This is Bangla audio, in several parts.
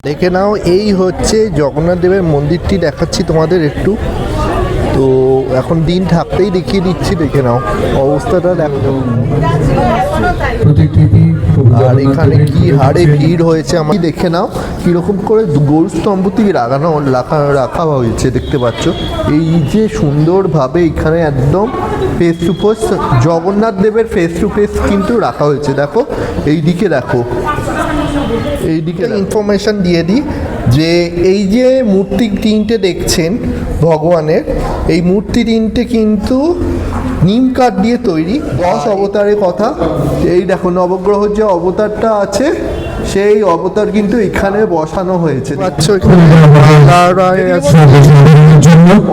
দেখে নাও, এই হচ্ছে জগন্নাথ দেবের মন্দিরটি দেখাচ্ছি তোমাদের একটু। তো এখন দিন থাকতেই দেখিয়ে দিচ্ছি, দেখে নাও অবস্থাটা দেখো। আর এখানে কি হারে ভিড় হয়েছে আমি দেখে নাও, কিরকম করে গরু স্তম্ভটি রাখা হয়েছে দেখতে পাচ্ছ। এই যে সুন্দরভাবে এখানে একদম ফেস টু ফেস জগন্নাথ দেবের ফেস টু ফেস কিন্তু রাখা হয়েছে। দেখো এইদিকে, দেখো এইদিকে ইনফরমেশন দিয়ে দিই যে এই যে মূর্তি তিনটে দেখছেন ভগবানের, এই মূর্তি তিনটে কিন্তু নিম কাঠ দিয়ে তৈরি। 10 অবতারের কথা, এই দেখো নবগ্রহর যে অবতারটা আছে সেই অবতার কিন্তু এখানে বসানো হয়েছে। আচ্ছা,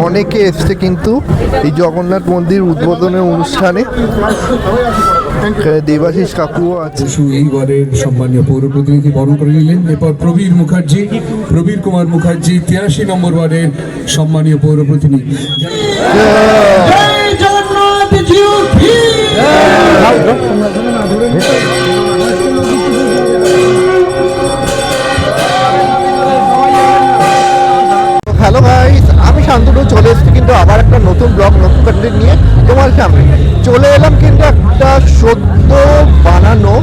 অনেকে এসছে কিন্তু এই জগন্নাথ মন্দির উদ্বোধনের অনুষ্ঠানে। দেবাশিস কাকুও আছে। এইবারের সম্মানীয় পৌর প্রতিনিধি বরণ করে নিলেন। এরপর প্রবীর কুমার মুখার্জি 83 নম্বর ওয়ার্ডের সম্মানীয় পৌর প্রতিনিধি। হ্যালো গাইস, আমি শান্তনু চলে এসেছি কিন্তু আবার একটা নতুন ব্লগ, নতুন কন্টেন্ট নিয়ে তোমার সামনে চলে এলাম। কিন্তু একটা সদ্য বানানো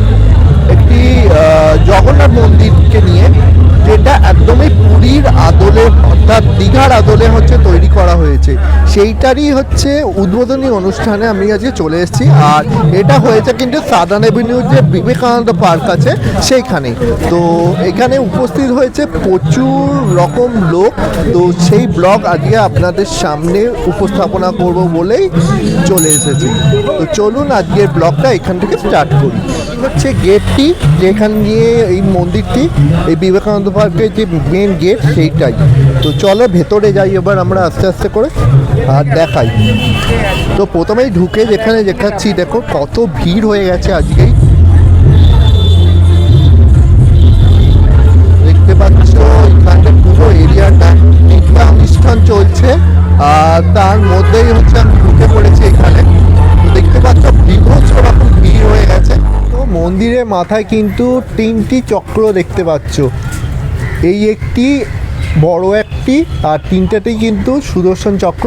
একটি জগন্নাথ মন্দিরকে নিয়ে, যেটা একদমই পুরীর আদলে অর্থাৎ দীঘার আদলে হচ্ছে তৈরি করা হয়েছে। সেইটারই হচ্ছে উদ্বোধনী অনুষ্ঠানে আমি আজকে চলে এসেছি। আর এটা হয়েছে কিন্তু সাদার্ন অ্যাভিনিউর যে বিবেকানন্দ পার্ক আছে সেইখানে। তো এখানে উপস্থিত হয়েছে প্রচুর রকম লোক। তো সেই ব্লগ আজকে আপনাদের সামনে উপস্থাপনা করব বলেই চলে এসেছি। তো চলুন আজকের ব্লগটা এখান থেকে স্টার্ট করি। হচ্ছে গেটটি, যেখান দিয়ে এই মন্দিরটি, এই বিবেকানন্দ পার্কের যে মেন গেট সেইটাই। তো চলো ভেতরে যাই এবার আমরা আস্তে আস্তে করে আর দেখাই। তো প্রথমেই ঢুকে যেখানে দেখাচ্ছি, দেখো কত ভিড় হয়ে গেছে আজকেই। দেখতে পাচ্ছ এখানটা পুরো এরিয়াটা একটা অনুষ্ঠান চলছে, আর তার মধ্যেই হচ্ছে আমি ঢুকে পড়েছি এখানে। দেখতে পাচ্ছ বিভৎস রকম ভিড় হয়ে গেছে। তো মন্দিরের মাথায় কিন্তু 3টি চক্র দেখতে পাচ্ছ, এই একটি, বড় একটি, আর 3টাতেই কিন্তু সুদর্শন চক্র,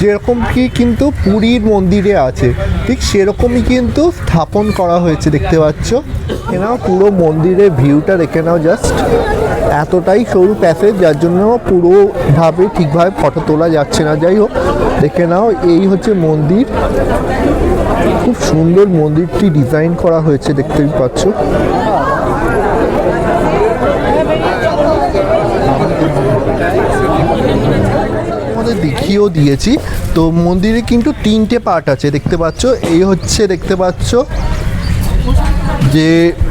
যেরকম কি কিন্তু পুরীর মন্দিরে আছে ঠিক সেরকমই কিন্তু স্থাপন করা হয়েছে দেখতে পাচ্ছ। দেখে নাও পুরো মন্দিরের ভিউটা, দেখে নাও জাস্ট। এতটাই সরু প্যাসেজ, যার জন্য পুরোভাবে ঠিকভাবে ফটো তোলা যাচ্ছে না। যাই হোক, দেখে নাও এই হচ্ছে মন্দির। খুব সুন্দর মন্দিরটি ডিজাইন করা হয়েছে দেখতেই পাচ্ছ। আমাদের দেখিয়েও দিয়েছি। তো মন্দিরে কিন্তু 3টে পার্ট আছে দেখতে পাচ্ছ। এই হচ্ছে দেখতে পাচ্ছ যে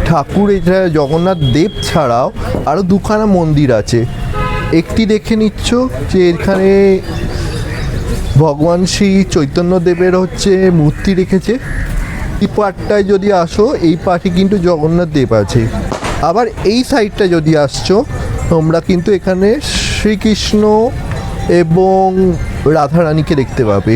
ঠাকুর, এটা জগন্নাথ দেব ছাড়াও আরও 2খানা মন্দির আছে। একটি দেখে নিচ্ছ যে এখানে ভগবান শ্রী চৈতন্য দেবের হচ্ছে মূর্তি রেখেছে। এই পার্টটায় যদি আসো, এই পার্টে কিন্তু জগন্নাথ দেব আছে। আবার এই সাইডটা যদি আসছো তোমরা কিন্তু এখানে শ্রীকৃষ্ণ এবং রাধারানীকে দেখতে পাবে।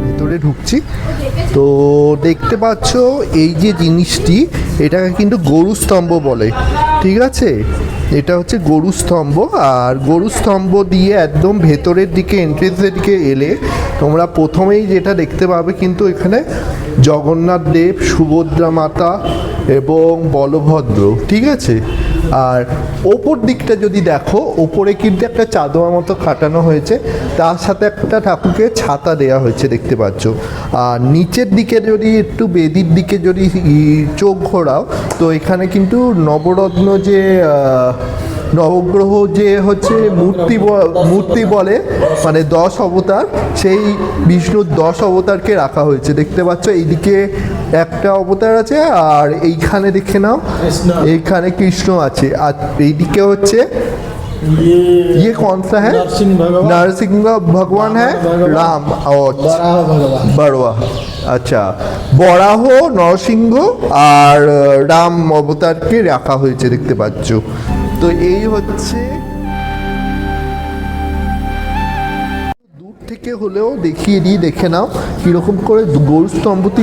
ভেতরে ঢুকছি তো দেখতে পাচ্ছ এই যে জিনিসটি, এটাকে কিন্তু গরু স্তম্ভ বলে, ঠিক আছে। এটা হচ্ছে গরু স্তম্ভ। আর গরু স্তম্ভ দিয়ে একদম ভেতরের দিকে, এন্ট্রেন্সের দিকে এলে তোমরা প্রথমেই যেটা দেখতে পাবে কিন্তু এখানে জগন্নাথ দেব, সুভদ্রা মাতা এবং বলভদ্র, ঠিক আছে। আর ওপর দিকটা যদি দেখো, ওপরে কিন্তু একটা চাদর মতো খাটানো হয়েছে, তার সাথে একটা ঠাকুরকে ছাতা দেওয়া হয়েছে দেখতে পাচ্ছ। আর নিচের দিকে যদি একটু বেদির দিকে যদি চোখ ঘোরাও, তো এখানে কিন্তু নবরত্ন যে নবগ্রহ যে হচ্ছে মূর্তি বলে, মানে 10 অবতার, সেই বিষ্ণুর 10 অবতারকে রাখা হয়েছে দেখতে পাচ্ছ। এইদিকে একটা অবতার আছে, আর এইখানে দেখে নাও এইখানে কৃষ্ণ আছে। আর এইদিকে হচ্ছে ये कौन सा है? नरसिंह भगवान है, राम और बड़वा। अच्छा, বরাহ, নরসিংহ আর রাম অবতারকে রাখা হয়েছে দেখতে পাচ্ছ। তো এই হচ্ছে থেকে হলেও দেখিয়ে দিই, দেখে নাও কীরকম করে গরু স্তম্ভটি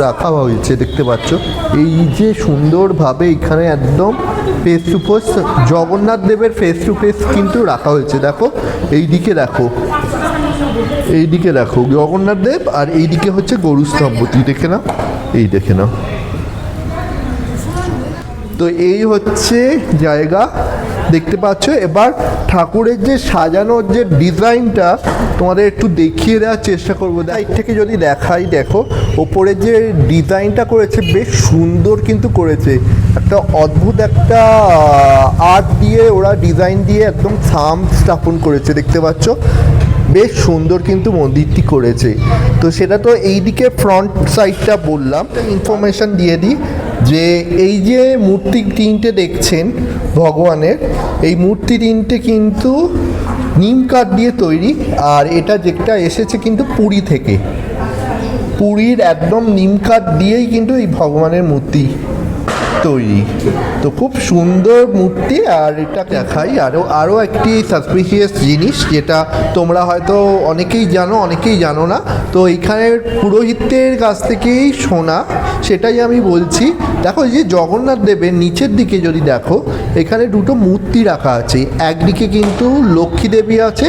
রাখা হয়েছে। দেখতে পাচ্ছ এই যে সুন্দরভাবে এখানে একদম ফেস টু ফেস জগন্নাথ দেবের ফেস টু ফেস কিন্তু রাখা হয়েছে। দেখো এইদিকে দেখো, এইদিকে দেখো জগন্নাথ দেব, আর এইদিকে হচ্ছে গরু স্তম্ভটি। দেখে নাও, এই দেখে নাও। তো এই হচ্ছে জায়গা, দেখতে পাচ্ছ। এবার ঠাকুরের যে সাজানোর যে ডিজাইনটা তোমাদের একটু দেখিয়ে দেওয়ার চেষ্টা করবো। সাইড থেকে যদি দেখাই, দেখো ওপরে যে ডিজাইনটা করেছে বেশ সুন্দর কিন্তু করেছে। একটা অদ্ভুত একটা আর্ট দিয়ে ওরা ডিজাইন দিয়ে একদম থাম স্থাপন করেছে, দেখতে পাচ্ছ। বেশ সুন্দর কিন্তু মন্দিরটি করেছে। তো সেটা তো এইদিকে ফ্রন্ট সাইডটা বললাম। ইনফরমেশন দিয়ে দিই যে এই যে মূর্তি তিনটে দেখছেন ভগবানের, এই মূর্তি তিনটে কিন্তু নিম কাঠ দিয়ে তৈরি। আর এটা যেটা এসেছে কিন্তু পুরী থেকে, পুরীর একদম নিম কাঠ দিয়েই কিন্তু এই ভগবানের মূর্তি তৈরি। তো খুব সুন্দর মূর্তি। আর এটা দেখাই আরও একটি সাসপিশিয়াস জিনিস, যেটা তোমরা হয়তো অনেকেই জানো, অনেকেই জানো না। তো এইখানের পুরোহিতের কাছ থেকেই শোনা, সেটাই আমি বলছি। দেখো এই যে জগন্নাথ দেবের নিচের দিকে যদি দেখো, এখানে দুটো মূর্তি রাখা আছে। একদিকে কিন্তু লক্ষ্মী দেবী আছে,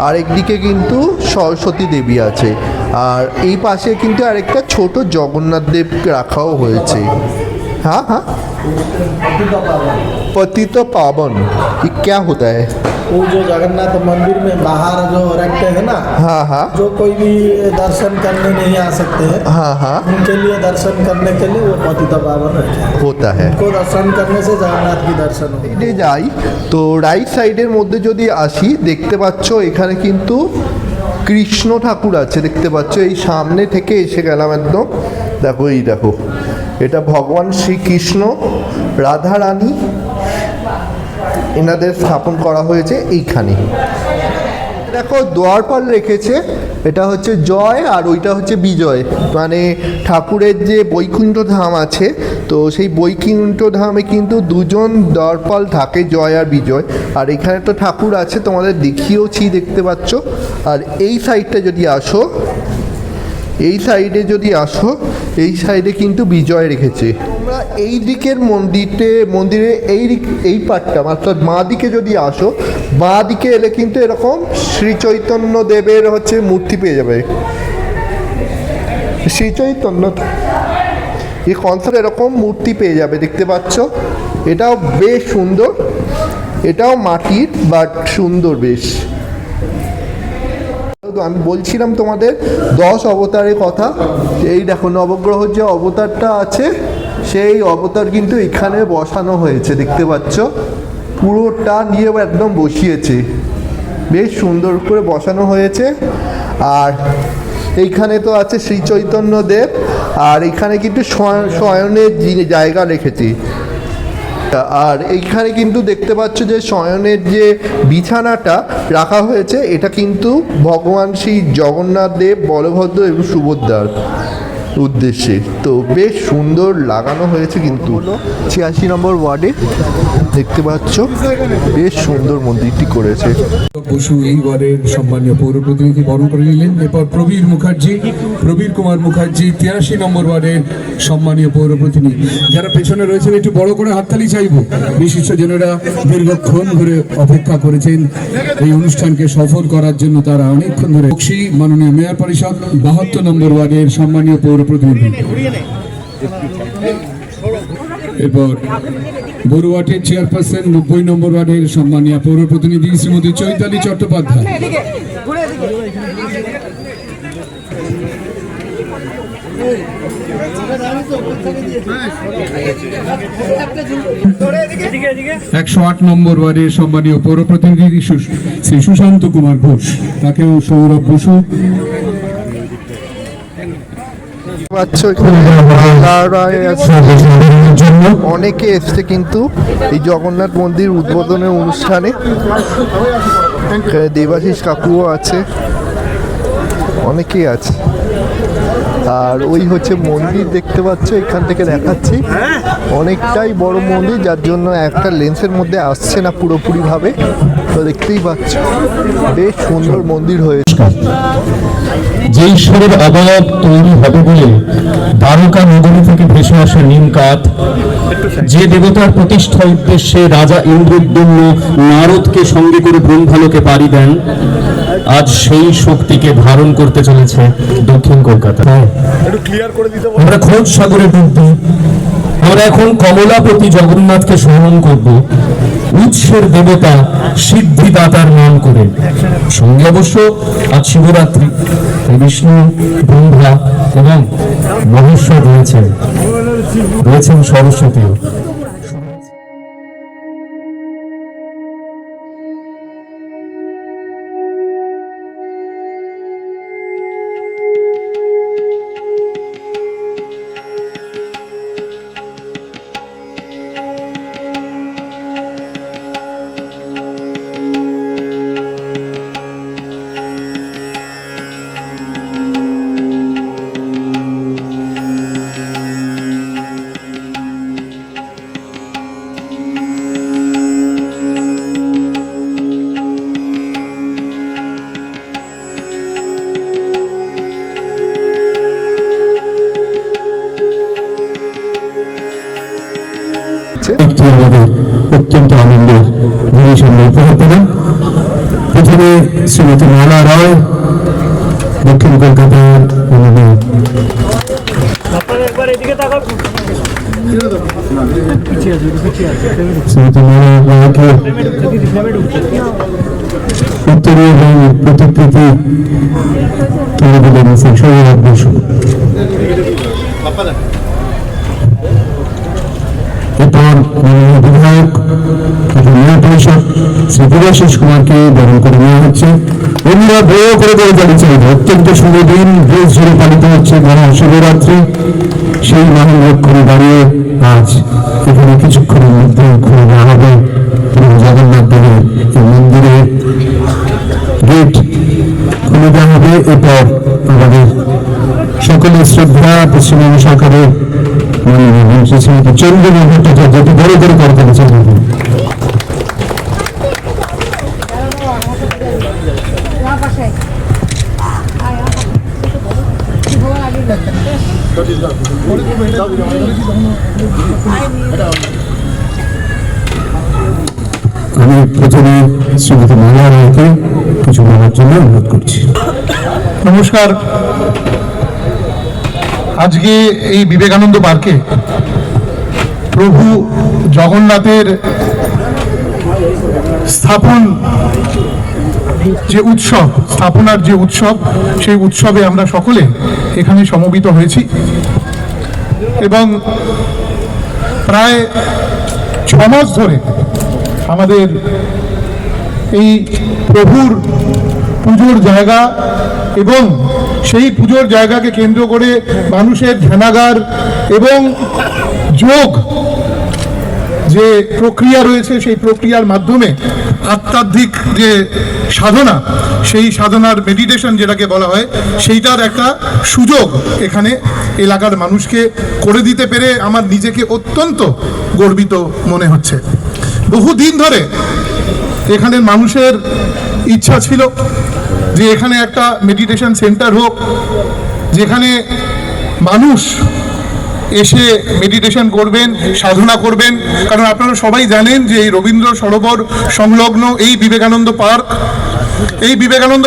আর একদিকে কিন্তু সরস্বতী দেবী আছে। আর এই পাশে কিন্তু আরেকটা ছোট জগন্নাথ দেব রাখাও হয়েছে। हाँ हाँ, पतित पावन ये क्या होता है? वो जो जगन्नाथ मंदिर में बाहर जो रखते हैं ना, हाँ हाँ जो कोई भी दर्शन करने नहीं आ सकते हैं, हाँ हाँ उनके लिए दर्शन करने के लिए वो पतित पावन रखे हैं। होता है। उनको दर्शन करने से जगन्नाथ की दर्शन होगा। সাইডে যাই, তো রাইট সাইডের মধ্যে যদি আসি, দেখতে পাচ্ছ এখানে কিন্তু কৃষ্ণ ঠাকুর আছে। দেখতে পাচ্ছ এই সামনে থেকে এসে গেলাম একদম, দেখো এই দেখো, এটা ভগবান শ্রীকৃষ্ণ রাধা রানী এনাদের স্থাপন করা হয়েছে এইখানে। দেখো দ্বারপাল রেখেছে, এটা হচ্ছে জয় আর ওইটা হচ্ছে বিজয়। মানে ঠাকুরের যে বৈকুণ্ঠ ধাম আছে, তো সেই বৈকুণ্ঠ ধামে কিন্তু দুজন দ্বারপাল থাকে, জয় আর বিজয়। আর এখানে তো ঠাকুর আছে, তোমাদের দেখিয়েওছি, দেখতে পাচ্ছ। আর এই সাইডটা যদি আসো, এই সাইডে যদি আসো, এই সাইডে কিন্তু বিজয় রেখেছে। তোমরা এই দিকের মন্দিরে এই পাটটা অর্থাৎ বাঁ দিকে যদি আসো, বাঁ দিকে এলে কিন্তু এরকম শ্রী চৈতন্য দেবের হচ্ছে মূর্তি পেয়ে যাবে। শ্রী চৈতন্য এই কনসার্ট এরকম মূর্তি পেয়ে যাবে, দেখতে পাচ্ছ। এটাও বেশ সুন্দর, এটাও মাটির বাট সুন্দর বেশ। আমি বলছিলাম তোমাদের 10 অবতারের কথা। এই দেখো নবগ্রহর যে অবতারটা আছে, সেই অবতার কিন্তু এখানে বসানো হয়েছে, দেখতে পাচ্ছ। পুরোটা নিয়ে একদম বসিয়েছে, বেশ সুন্দর করে বসানো হয়েছে। আর এইখানে তো আছে শ্রী চৈতন্য দেব, আর এখানে কিন্তু শয়নের জায়গা রেখেছি। আর এইখানে কিন্তু দেখতে পাচ্ছ যে শয়নের যে বিছানাটা রাখা হয়েছে, এটা কিন্তু ভগবান শ্রী জগন্নাথ দেব, বলভদ্র এবং সুভদ্রার উদ্দেশ্যে। তো বেশ সুন্দর লাগানো হয়েছে কিন্তু। 86 নম্বর ওয়ার্ডে দেখতে পাচ্ছ বেশ সুন্দর মন্দিরটি করেছে। বসু এই ওয়ার্ডের সম্মানীয় পৌর প্রতিনিধি বরণ করে নিলেন। এরপর প্রবীর কুমার মুখার্জি 83 নম্বর ওয়ার্ডের সম্মানীয় পৌর প্রতিনিধি। যারা পেছনে রয়েছেন একটু বড় করে হাততালি চাইব। বিশিষ্টজনেরা দীর্ঘক্ষণ ধরে অপেক্ষা করেছেন এই অনুষ্ঠানকে সফল করার জন্য, তারা অনেকক্ষণ ধরে। বক্সি মাননীয় মেয়র পরিষদ 72 নম্বর ওয়ার্ডের সম্মানীয় পৌর প্রতিনিধি। এরপর বড়ুয়াটের চেয়ারপারসন 90 নম্বর ওয়ার্ডের সম্মানীয় পৌর প্রতিনিধি শ্রীমতী চৈতালি চট্টোপাধ্যায়। একশো 8 নম্বর ওয়ার্ডের সম্মানীয় পৌর প্রতিনিধি শ্রী সুশান্ত কুমার ঘোষ, তাকেও সৌরভ বসু। অনেকে এসছে কিন্তু এই জগন্নাথ মন্দির উদ্বোধনের অনুষ্ঠানে। দেবাশিস কাকুও আছে, অনেকেই আছে। আর ওই হচ্ছে মন্দির, দেখতে পাচ্ছ, এখান থেকে দেখাচ্ছি। অনেকটাই বড় মন্দির, যার জন্য একটা লেন্সের মধ্যে আসছে না পুরোপুরিভাবে। তো দেখতেই পাচ্ছ বেশ সুন্দর মন্দির হয়েছে। নমস্কার। যে ঈশ্বরের অবয়ব তৈরি হবে বলে দ্বারকা নগরী থেকে ভেসে আসা নিম কাঠ, যে দেবতার প্রতিষ্ঠার উদ্দেশ্যে রাজা ইন্দ্রদ্যুম্ন নারদকে সঙ্গে করে ব্রহ্মলোকে পাড়ি দেন, আজ সেই শক্তিকে ধারণ করতে চলেছে দক্ষিণ কলকাতায়। আমরা খোঁজ সাগরে ডুব দিই। আমরা এখন কমলাপতি জগন্নাথকে স্মরণ করব উৎসের দেবতা সিদ্ধিদাতার নাম করে। সঙ্গে অবশ্য আজ শিবরাত্রি, বিষ্ণু, ব্রহ্মা এবং মহেশ্বর রয়েছেন সরস্বতীও। একটি আমাদের অত্যন্ত আনন্দের জিনিস আমরা উপহার পেলাম। প্রথমে শ্রীমতী মালা রায়, দক্ষিণ কলকাতার শ্রীমতী মালা রায়কে উত্তরীয় এবং প্রতিকৃতি তুলে দিলেন সৌরভ বসু। এরপর মাননীয় বিধায়ক মেয়র পরিষদ শ্রী দেবাশিস কুমারকে বরণ করে নেওয়া হচ্ছে। অন্যরা বড় করে করে চালিয়েছে। অত্যন্ত শুভ দিন, দেশ জুড়ে পালিত হচ্ছে মহাশিবরাত্রি। সেই মহালক্ষণে দাঁড়িয়ে আজ এখানে কিছুক্ষণের মধ্যে খুলে দেওয়া হবে এবং জগন্নাথ দেবের এই মন্দিরের গেট খুলে দেওয়া হবে। এরপর আমাদের সকলের শ্রদ্ধা পশ্চিমবঙ্গ সরকারের চন্দ্রমা ভট্টাচার্য বড় করে করতে চলবে। আমি প্রথমে শ্রীমতী মালা রায়কে কিছু বলার জন্য অনুরোধ করছি। নমস্কার। আজকে এই বিবেকানন্দ পার্কে প্রভু জগন্নাথের স্থাপনার যে উৎসব, সেই উৎসবে আমরা সকলে এখানে সমবেত হয়েছি এবং প্রায় 6 মাস ধরে আমাদের এই প্রভুর পুজোর জায়গা এবং সেই পুজোর জায়গাকে কেন্দ্র করে মানুষের ধ্যানাগার এবং যোগ যে প্রক্রিয়া রয়েছে, সেই প্রক্রিয়ার মাধ্যমে আধ্যাত্মিক যে সাধনা, সেই সাধনার মেডিটেশন যেটাকে বলা হয়, সেইটার একটা সুযোগ এখানে এলাকার মানুষকে করে দিতে পেরে আমার নিজেকে অত্যন্ত গর্বিত মনে হচ্ছে। বহুদিন ধরে এখানের মানুষের ইচ্ছা ছিল যে এখানে একটা মেডিটেশন সেন্টার হোক, যেখানে মানুষ এসে মেডিটেশন করবেন, সাধনা করবেন। কারণ আপনারা সবাই জানেন যে এই রবীন্দ্র সরোবর সংলগ্ন এই বিবেকানন্দ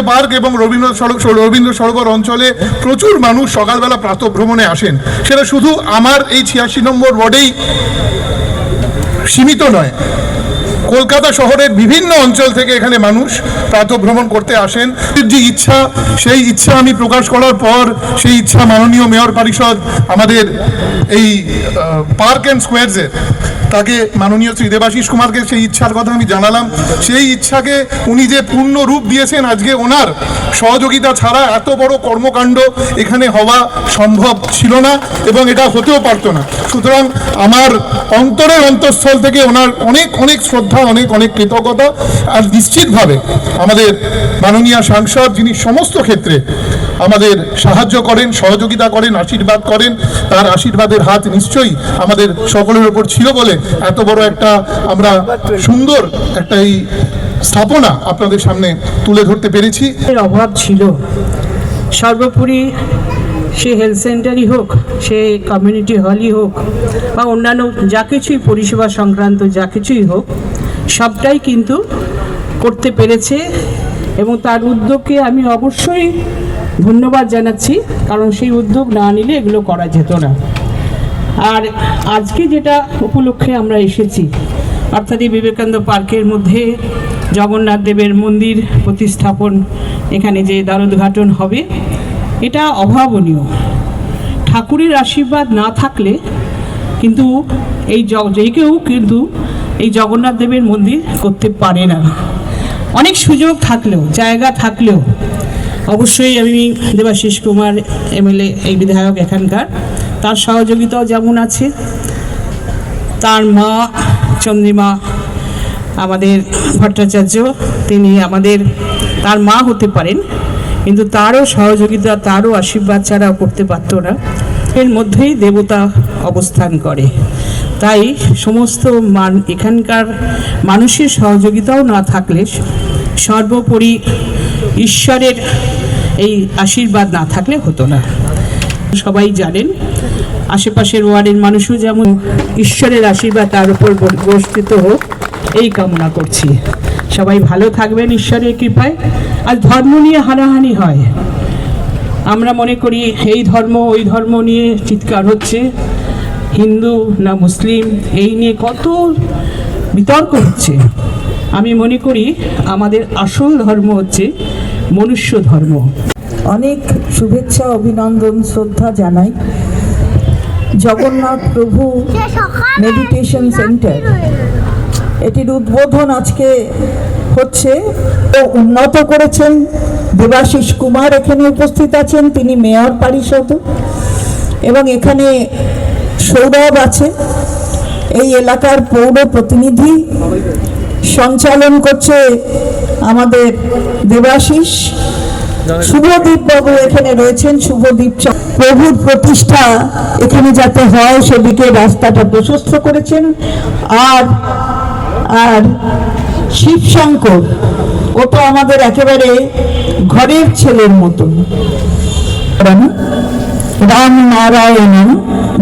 পার্ক এবং রবীন্দ্র সরোবর অঞ্চলে প্রচুর মানুষ সকালবেলা প্রাতঃভ্রমণে আসেন। সেটা শুধু আমার এই 86 নম্বর ওয়ার্ডেই সীমিত নয়, কলকাতা শহরের বিভিন্ন অঞ্চল থেকে এখানে মানুষ প্রাতঃভ্রমণ করতে আসেন। যে ইচ্ছা, সেই ইচ্ছা আমি প্রকাশ করার পর সেই ইচ্ছা মাননীয় মেয়র পরিষদ আমাদের এই পার্ক অ্যান্ড স্কোয়ারসের তাকে মাননীয় শ্রী দেবাশিস কুমারকে সেই ইচ্ছার কথা আমি জানালাম। সেই ইচ্ছাকে উনি যে পূর্ণ রূপ দিয়েছেন, আজকে ওনার সহযোগিতা ছাড়া এত বড় কর্মকাণ্ড এখানে হওয়া সম্ভব ছিল না এবং এটা হতেও পারতো না। সুতরাং আমার অন্তরের অন্তঃস্থল থেকে ওনার অনেক অনেক শ্রদ্ধা, অনেক অনেক কৃতজ্ঞতা। আর নিশ্চিতভাবে আমাদের মাননীয় সাংসদ, যিনি সমস্ত ক্ষেত্রে আমাদের সাহায্য করেন, সহযোগিতা করেন, আশীর্বাদ করেন, তার আশীর্বাদের হাত নিশ্চয়ই আমাদের সকলের উপর ছিল বলে এত বড় একটা আমরা সুন্দর একটা এই স্থাপনা আপনাদের সামনে তুলে ধরতে পেরেছি। এর অভাব ছিল। সর্বোপরি সে হেলথ সেন্টারই হোক, সে কমিউনিটি হলই হোক, বা অন্যান্য যা কিছুই পরিষেবা সংক্রান্ত যা কিছুই হোক, সবটাই কিন্তু করতে পেরেছে এবং তার উদ্যোগকে আমি অবশ্যই ধন্যবাদ জানাচ্ছি, কারণ সেই উদ্যোগ না নিলে এগুলো করা যেত না। আর আজকে যেটা উপলক্ষে আমরা এসেছি, অর্থাৎ এই বিবেকানন্দ পার্কের মধ্যে জগন্নাথ দেবের মন্দির প্রতিস্থাপন, এখানে যে দ্বারোদ্ঘাটন হবে, এটা অভাবনীয়। ঠাকুরের আশীর্বাদ না থাকলে কিন্তু যে কেউ কিন্তু এই জগন্নাথ দেবের মন্দির করতে পারে না। অনেক সুযোগ থাকলেও, জায়গা থাকলেও, অবশ্যই আমি দেবাশিস কুমার এমএলএ, এই বিধায়ক এখানকার, তার সহযোগিতাও যেমন আছে, তার মা চন্দ্রিমা আমাদের ভট্টাচার্য, তিনি তার মা হতে পারেন, কিন্তু তারও সহযোগিতা, তারও আশীর্বাদ ছাড়া করতে পারত না। এর মধ্যেই দেবতা অবস্থান করে, তাই সমস্ত এখানকার মানুষের সহযোগিতাও না থাকলে, সর্বোপরি ঈশ্বরের এই আশীর্বাদ না থাকলে হতো না। সবাই জানেন, আশেপাশের ওয়ার্ডের মানুষও যেমন ঈশ্বরের আশীর্বাদ তার উপর বর্ষিত হোক, এই কামনা করছি। সবাই ভালো থাকবেন ঈশ্বরের কৃপায়। আর ধর্ম নিয়ে হানাহানি হয়, আমরা মনে করি এই ধর্ম ওই ধর্ম নিয়ে চিৎকার হচ্ছে, হিন্দু না মুসলিম, এই নিয়ে কত বিতর্ক হচ্ছে। আমি মনে করি আমাদের আসল ধর্ম হচ্ছে মনুষ্য ধর্ম। অনেক শুভেচ্ছা, অভিনন্দন, শ্রদ্ধা জানাই। জগন্নাথ প্রভু মেডিটেশন সেন্টার, এটির উদ্বোধন আজকে হচ্ছে। উন্নত করেছেন দেবাশিস কুমার, এখানে উপস্থিত আছেন, তিনি মেয়র পারিষদ, এবং এখানে সৌরভ আছে, এই এলাকার পৌর প্রতিনিধি, সঞ্চালন করছে আমাদের দেবাশিস। শুভদীপ বাবু এখানে রয়েছেন, শুভদীপ প্রভুর প্রতিষ্ঠা এখানে যাতে হয় সেদিকে রাস্তাটা প্রশস্ত করেছেন। আর শিবশঙ্কর, ও তো আমাদের একেবারে ঘরের ছেলের মতন। রাম নারায়ণ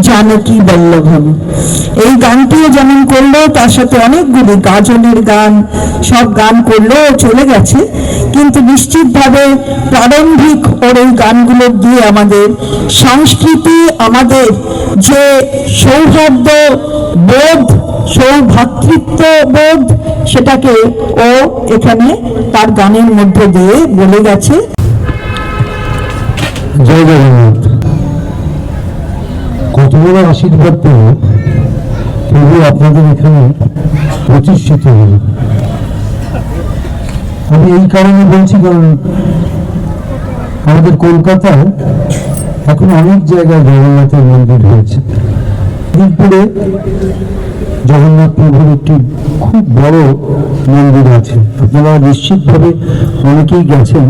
জানকী বল্লভম, এই গানটিও যেমন করলো, তার সাথে অনেকগুলি গাজনের গান, সব গান করলো, চলে গেছে, কিন্তু নিশ্চিতভাবে প্রারম্ভিক ওর এই গানগুলো দিয়ে আমাদের সংস্কৃতি, আমাদের যে সৌহার্দ্য বোধ, সৌভ্রাতৃত্ব বোধ, সেটাকে ও এখানে তার গানের মধ্যে দিয়ে বলে গেছে। জয় জগন্নাথ। কত বড় আশীর্বাদ পেয়ে প্রভু আপনাদের এখানে প্রতিষ্ঠিত হল। আমি এই কারণে বলছি, কারণ আমাদের কলকাতায় এখন অনেক জায়গায় জগন্নাথের মন্দির হয়েছে। দিকপুরে জগন্নাথ প্রভুর একটি খুব বড় মন্দির আছে, আপনারা নিশ্চিতভাবে অনেকেই গেছেন।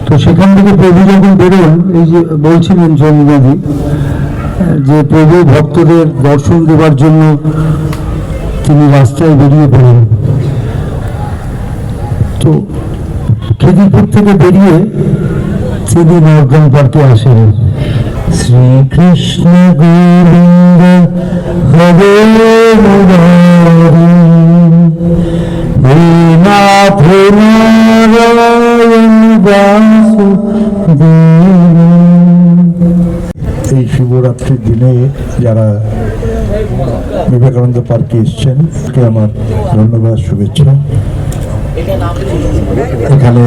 তো সেখান থেকে প্রভু যখন বেরোন, এই যে বলছিলেন জমিদাদি, যে প্রভু ভক্তদের দর্শন দেওয়ার জন্য তিনি রাস্তায় বেরিয়ে পড়েন। তো খেদিপুর থেকে বেরিয়ে তিনি নর্দন পার্কে আসেন। শ্রীকৃষ্ণ গোবিন্দ হরে মুরারি, হে নাথ নারায়ণ বাসুদেব। এই শিবরাত্রির দিনে যারা বিবেকানন্দ পার্কে এসছেন, তাকে আমার ধন্যবাদ, শুভেচ্ছা। এখানে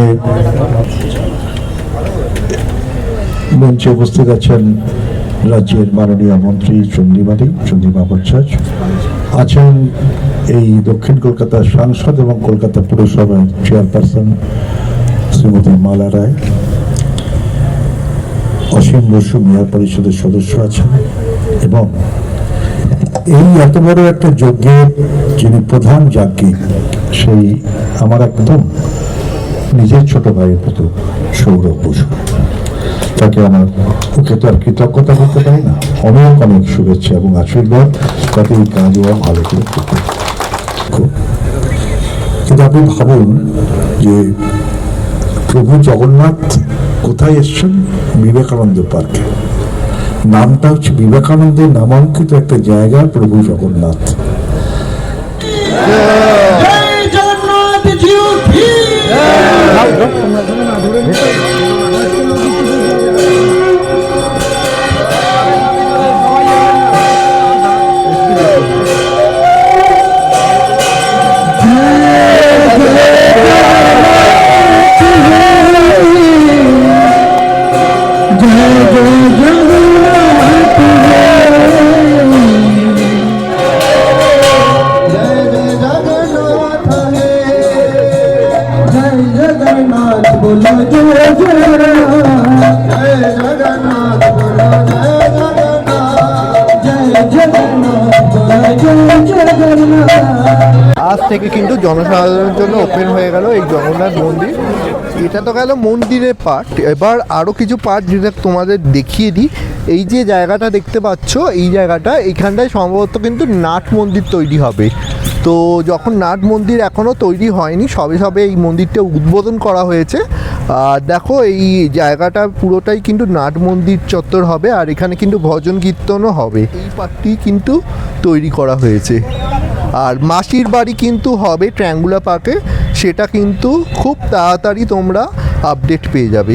মঞ্চে উপস্থিত আছেন রাজ্যের মাননীয় মন্ত্রী চন্দ্রিমা ভট্টাচার্য, আছেন এই দক্ষিণ কলকাতার সাংসদ এবং কলকাতা পুরসভার চেয়ারপারসন শ্রীমতী মালা রায়, অসীম বসু মেয়র পরিষদের সদস্য আছেন, এবং এই এত বড় একটা যজ্ঞের যিনি প্রধান যাজ্ঞিক, সেই আমার একদম নিজের ছোট ভাইয়ের মতো সৌরভ বসু, তাকে আমার ওকে তো আর কৃতজ্ঞতা করতে পারি না, অনেক অনেক শুভেচ্ছা এবং আশীর্বাদ, যাতে এই কাজও ভালো করে করতে। দুঃখ। কিন্তু আপনি ভাবুন যে প্রভু জগন্নাথ কোথায় এসছেন? বিবেকানন্দ পার্কে। নামটা হচ্ছে বিবেকানন্দের নামাঙ্কিত একটা জায়গা, প্রভু জগন্নাথ। আজ থেকে কিন্তু জনসাধারণের জন্য ওপেন হয়ে গেল এই জগন্নাথ মন্দির। এটা তো গেল মন্দিরের পার্ট, এবার আরও কিছু পার্ট যেটা তোমাদের দেখিয়ে দিই। এই যে জায়গাটা দেখতে পাচ্ছ, এই জায়গাটা এইখানটায় সম্ভবত কিন্তু নাট মন্দির তৈরি হবে। তো যখন নাট মন্দির এখনও তৈরি হয়নি, সবে সবে এই মন্দিরটা উদ্বোধন করা হয়েছে। আর দেখো এই জায়গাটা পুরোটাই কিন্তু নাট মন্দির চত্বর হবে, আর এখানে কিন্তু ভজন কীর্তনও হবে। এই পার্টটি কিন্তু তৈরি করা হয়েছে। আর মাসির বাড়ি কিন্তু হবে ট্রায়াঙ্গুলার পার্কে, সেটা কিন্তু খুব তাড়াতাড়ি তোমরা আপডেট পেয়ে যাবে।